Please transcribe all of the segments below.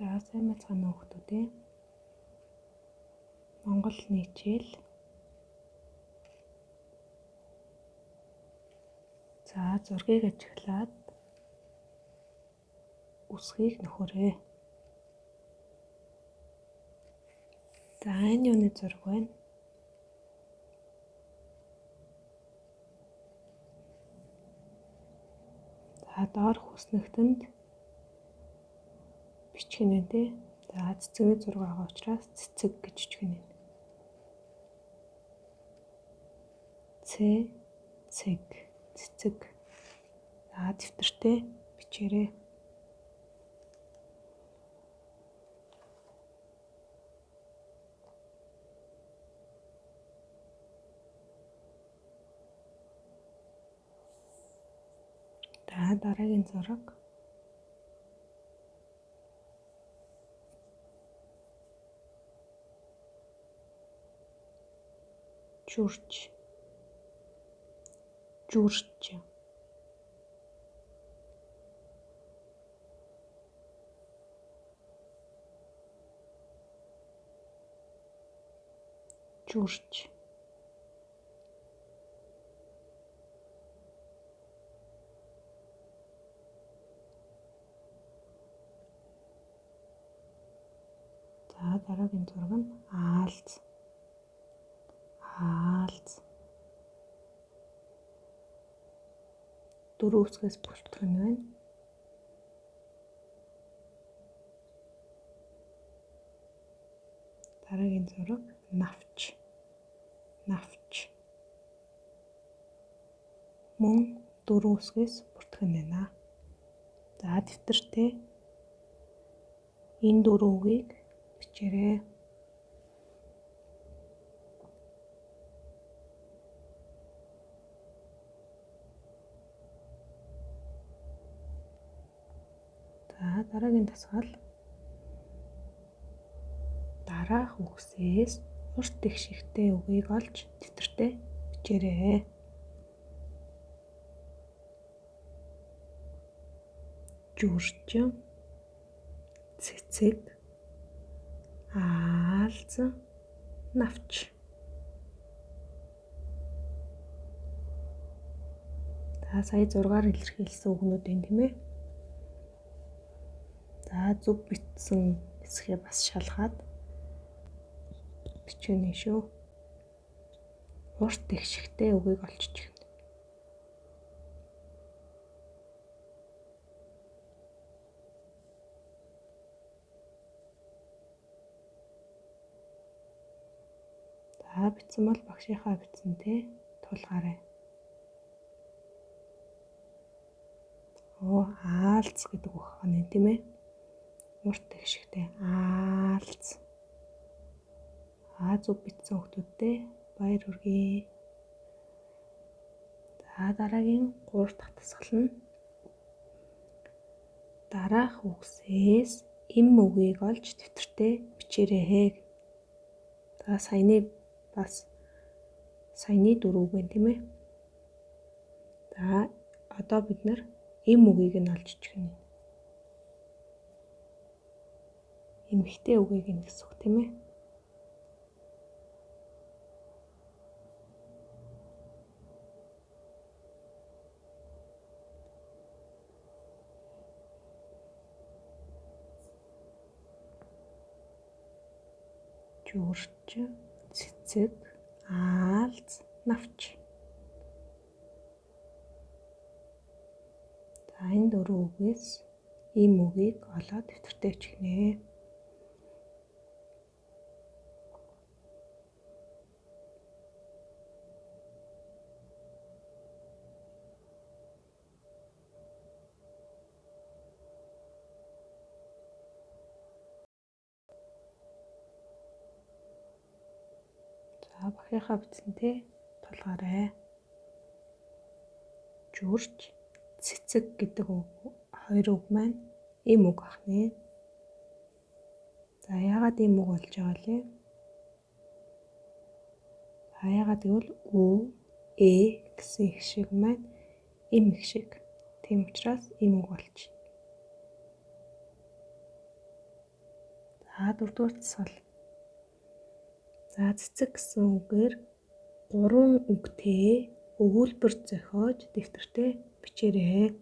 За сайн мэцхан хүүхдүүд ээ. Монгол нийтжээл. За зургийг ажиглаад үсгийг нөхөрөө. За энэ юуны зураг байна? За доор хүснэгтэнд бичгэн үү те. За цэцэгний зураг байгаа учраас цэцэг гэж бичгэн байна. Цэцэг. За дэвтэртээ бичээрэй. За дараагийн зураг. Журч. Журч. За дараагийн зураг нь аалз. Дөрөв үсгээс бүртгэх нь байна. Дараагийн зураг навч. Мөн дөрөв үсгээс бүртгэх нь байна. За дэвтэртээ энэ дөрөв үгийг бичээрэй. За дараагийн дасгал. Дараах үгсээс урт их шигтэй үгийг олж дэвтэртээ бичээрэй. Журч, цэцэг, аалз, навч. За сая 6-аар илэрхийлсэн үгнүүд энэ тийм ээ. За зөв бичсэн хэсгээ бас шалгаад бичгэнэ шүү. Урт их шигтэй үгийг олж чихнэ. За бичсэн бол багшийнхаа бичсэнтэй тулгаарай. Аалз гэдэг үг байна тийм ээ. Урт их шигтэй аалз. Зөв бичсэн хүмүүстээ баяр хүргэе. За дараагийн 3 дахь дасгал нь дараах үгсээс эм үгийг олж дэвтэртээ бичээрэй. За саяны дөрөв үг байна тийм ээ. За одоо бид нар эм үгийг нь олж чихнэ. Эмэгтэй үгийг нь гэсэн үг тийм ээ. Журч, цэцэг, аалз, навч. За энэ дөрөв үгээс эм үгийг олоод дэвтэртээ чихнэ. За багшийнхаа бичсэнтэй тулгаарай. Журч, цэцэг гэдэг хоёр үг маань эм үг ахна. За яагаад эм үг болж байгаа лээ? Яагаад гэвэл гэсэн их шиг маань эм их шиг. Тийм учраас эм үг болж. За дөрөвдүгээр засвал. За цэцэг гэсэн үгээр 3 үгтэй өгүүлбэр зохиож дэвтэртээ бичээрэй.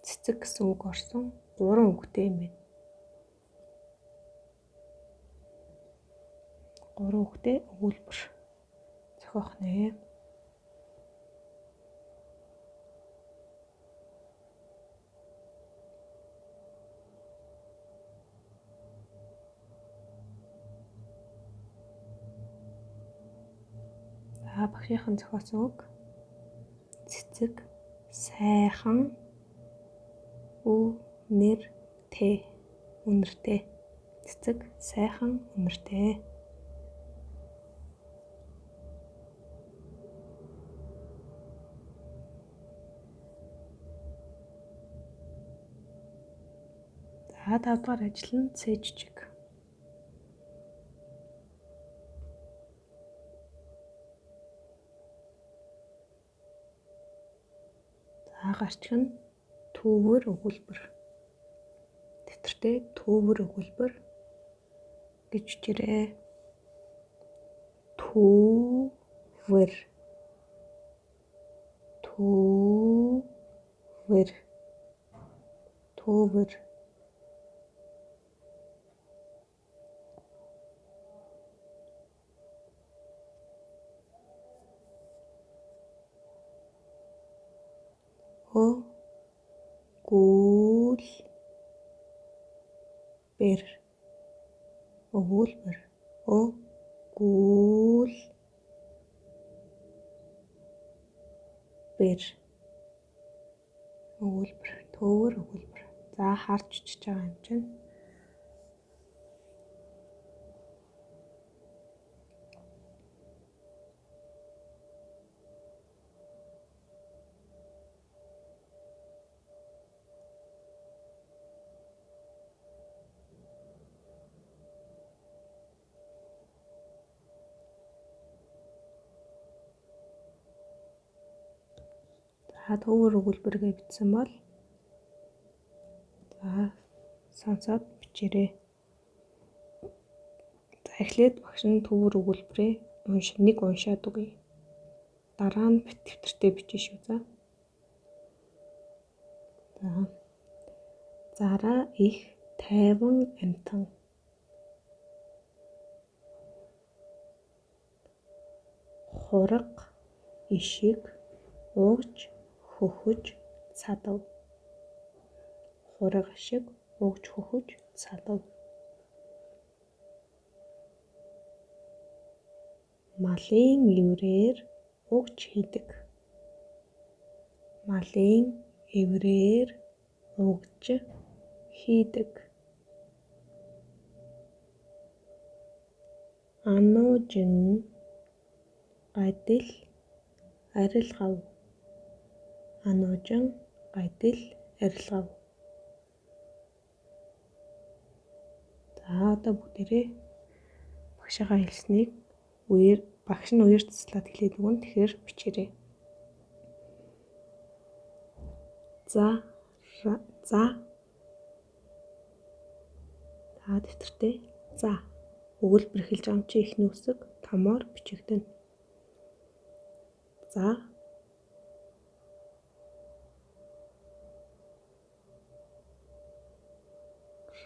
Цэцэг гэсэн үг орсон 3 үгтэй юм байна. 3 үгтэй өгүүлбэр зохиох нэ. За багшийнхан зохиосон үг. Цэцэг сайхан үнэртэй. Цэцэг сайхан үнэртэй. За 5 дугаар ажил нь С жижиг. За гарчиг нь төвөр өгүүлбэр. Дэвтэртээ төвөр өгүүлбэр гэж бичээрэй. Төвөр. Төвөр. Төвөр. Өгүүлбэр. Өгүүлбэр. Өгүүлбэр. Өгүүлбэр. Төвөр өгүүлбэр. За харж чиж байгаа юм чинь. За төвөр өгүүлбэргээ бичсэн бол за сонсоод бичээрэй. За эхлээд багш нь төвөр өгүүлбэрээ уншаад өгье. Дараа нь дэвтэртээ бичиж шүү. За. Зараа их тайван амтан. Хурга ишиг угж хөхөж цадав. Хурга ишиг угж хөхөж цадав. Малын эврээр угж хийдэг. Малын эврээр угж хийдэг. Ануужин гадил арилгав. Ануужин гадил арилгав. За одоо бүгдээрээ багшийнхаа хэлснийг багш нь үеэр цэцлээд хэлээд өгөн тэгэхээр бичээрэй. За дэвтэртээ за өгүүлбэр хэлж байгаа юм чи эхний үсэг томоор бичигдэнэ. За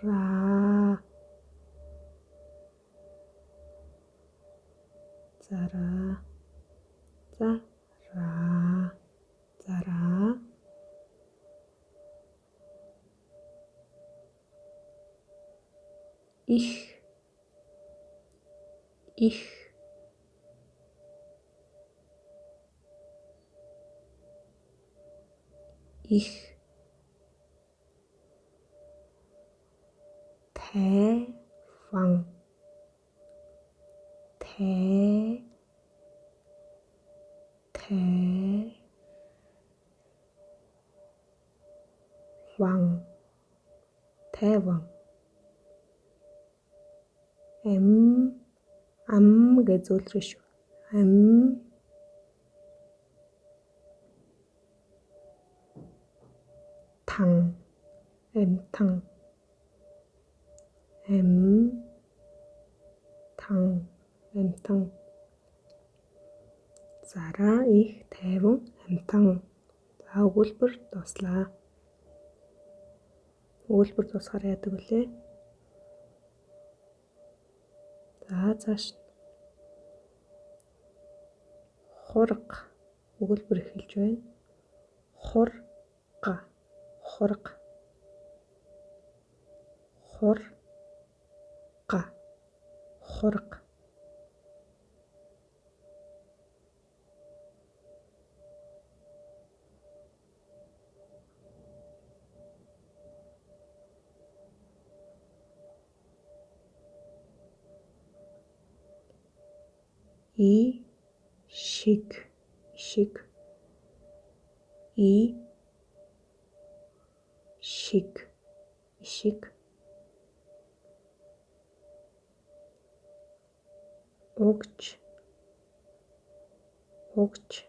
зараа их тайван ам гэж зөвлөрөө шүү. амтан амтан. Зараа их тайван амтан. За өгүүлбэр дуслаа. Өгүүлбэр дуусахаар яадаг вүлээ? За цааш хурга өгүүлбэр эхэлж байна. Хурга. Хурга. Хурга. Хурга. Ишиг. Ишиг. Ишиг. Ишиг. Угж. Угж.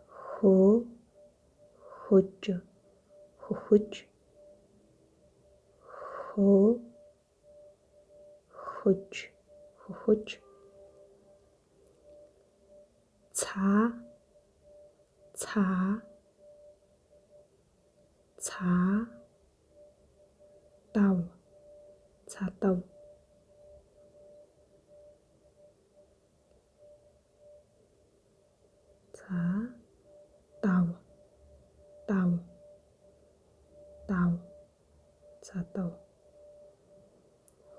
Хөж. Хөхөж. Хөхөж. Хөхөж. Цаа. Цаадав. Цаадав. Цаадав. Цаадав.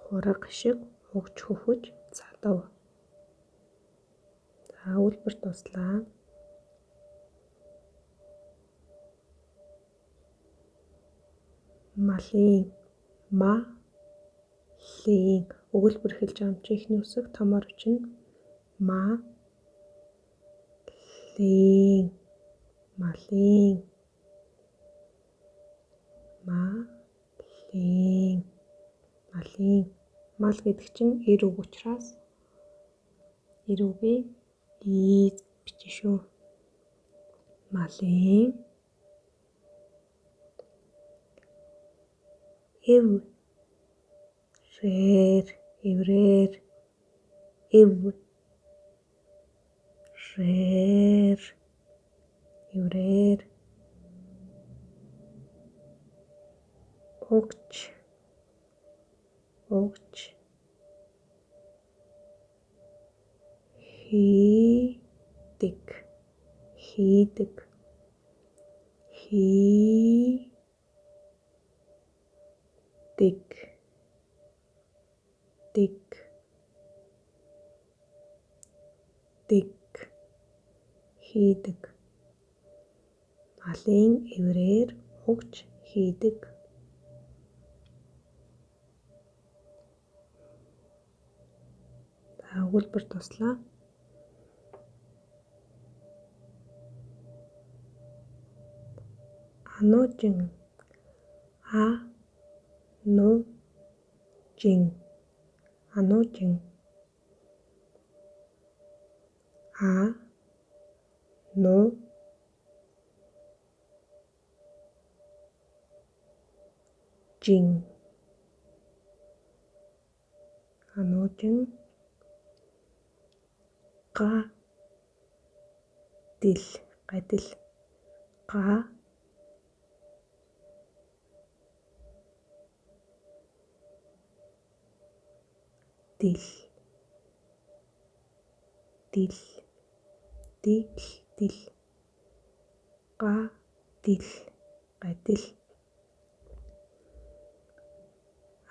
Хурга шиг угж хөхөж цаадав. За өгүүлбэр дуслаа. Малын. Малын. Өгүүлбэр эхэлж байгаа юм чи эхний үсэг томоор үчнэ. Малын. Малын. Малын. Малын. Мал гэдэг чинь эр үг учраас эр үгээ бичнэ шүү. Малын. Эврээр. Эврээр. Эврээр. Угж. Хийдэг. Хийдэг. Хийдэг. Малын эврээр угж хийдэг. За өгүүлбэр туслаа. Ануужин. Ануужин. Ануужин. Гадил. Гадил. Дил. Гадил. Гадил.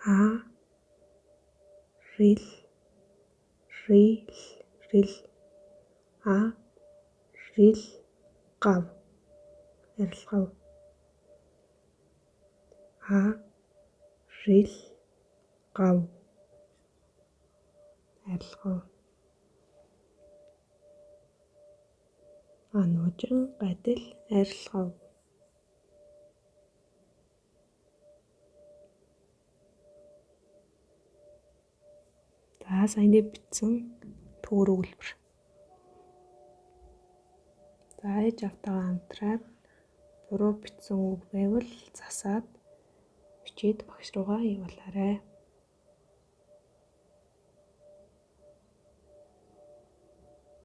Арил. Арилгав. Арилгав. Арилгав. Арилгав. Ануужин. Гадил. Арилгав. За саяны бичсэн төгөр өгүүлбэр. За ээж автайгаа хамтраад буруу бичсэн үг байвал засаад бичээд багш руугаа явуулаарай.